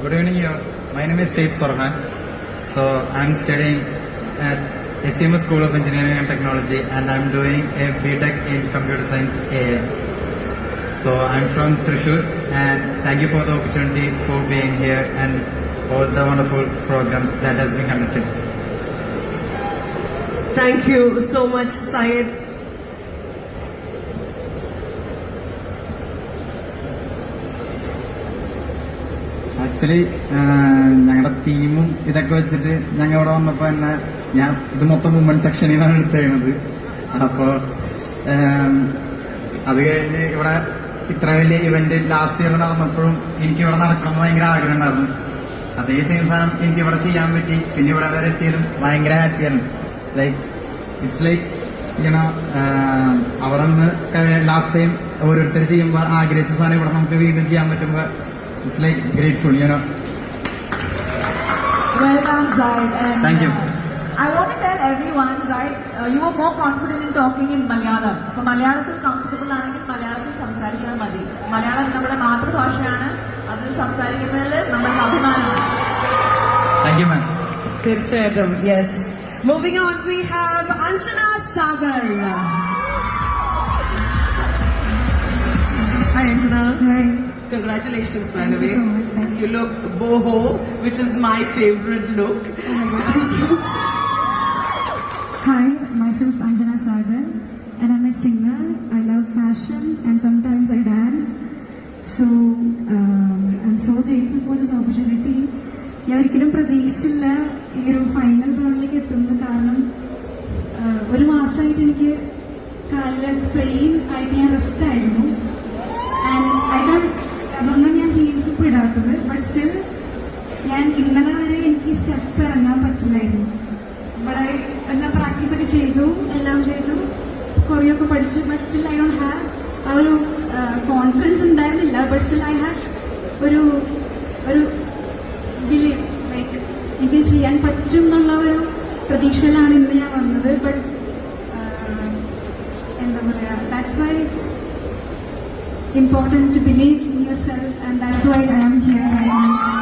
Good evening, my name is Said Farhan. So I'm studying at SCMS School of Engineering and Technology, and I'm doing a BTech in Computer Science AI. So I'm from Thrissur, and thank you for the opportunity for being here and all the wonderful programs that has been conducted. Thank you so much, Syed. Actually ഞങ്ങളുടെ തീമും ഇതൊക്കെ വെച്ചിട്ട് ഞങ്ങൾ ഇവിടെ വന്നപ്പോൾ തന്നെ ഇത് മൊത്തം woman സെക്ഷനിൽ നിന്നാണ് എടുത്തേക്കുന്നത്. അപ്പോൾ അത് കഴിഞ്ഞ് ഇവിടെ ഇത്ര വലിയ ഇവന്റ് ലാസ്റ്റ് ഇയർ നടന്നപ്പോഴും എനിക്ക് ഇവിടെ നടക്കണമെന്ന് ഭയങ്കര ആഗ്രഹം ഉണ്ടായിരുന്നു. അതേ സെയിം സാധനം എനിക്ക് ഇവിടെ ചെയ്യാൻ പറ്റി. പിന്നെ ഇവിടെ വരെ എത്തിയാലും ഭയങ്കര ഹാപ്പിയാണ്. ഇറ്റ്സ് ലൈക്ക് ഇങ്ങനെ അവിടെ നിന്ന് ലാസ്റ്റ് ടൈം ഓരോരുത്തർ ചെയ്യുമ്പോൾ ആഗ്രഹിച്ച സാധനം ഇവിടെ നമുക്ക് വീണ്ടും ചെയ്യാൻ പറ്റുമ്പോൾ it's like grateful, Welcome, Zaid. And, thank you. I want to tell everyone, Zaid, you were more confident in talking in Malayalam. അപ്പോൾ മലയാളത്തിൽ കംഫർട്ടബിൾ ആണെങ്കിൽ മലയാളത്തിൽ സംസാരിച്ചാൽ മതി. മലയാളം നമ്മുടെ മാതൃഭാഷയാണ്. അതിൽ സംസാരിക്കുന്നതിൽ നമ്മുടെ അഭിമാനമാണ്. Thank you, ma'am. തീർച്ചയായിട്ടും. Yes. Moving on, we have Anjana Sagar. Hi, Anjana. Hi. Congratulations, by the way. Thank you so much. Thank you. You look boho, which is my favorite look. Oh my God, thank you. Hi, myself Anjana Sagar, and I'm a singer. I love fashion and sometimes I dance. So I'm so grateful for this opportunity. ഞാൻ ഒരിക്കലും പ്രതീക്ഷിച്ചില്ല ഈ ഒരു final റൗണ്ടിലേക്ക് എത്തുന്നത്. കാരണം ഒരു മാസമായിട്ട് എനിക്ക് കാലിലെ സ്ട്രെയിൻ ആയിട്ട് ഞാൻ റെസ്റ്റ് ആയിരുന്നു. അതുകൊണ്ടാണ് ഞാൻ ഹീൽസ് ഇപ്പോൾ ഇടാത്തത്. ബട്ട് സ്റ്റിൽ ഞാൻ ഇന്നലെ വരെ എനിക്ക് സ്റ്റെപ്പ് ഇറങ്ങാൻ പറ്റില്ലായിരുന്നു. ഇവിടെ എല്ലാം പ്രാക്ടീസൊക്കെ ചെയ്തു, എല്ലാം ചെയ്തു, കൊറിയൊക്കെ പഠിച്ചു. But still I don't have ആ ഒരു കോൺഫിഡൻസ് ഉണ്ടായിരുന്നില്ല. ബട്ട് സ്റ്റിൽ ഐ ഹാവ് ഒരു ബിലീവ്, ലൈക്ക് എനിക്ക് ചെയ്യാൻ പറ്റും എന്നുള്ള ഒരു പ്രതീക്ഷയിലാണ് ഇന്ന് ഞാൻ വന്നത്. ബട്ട് എന്താ പറയുക, that's why it's important to believe in yourself, and that's why I am here right now.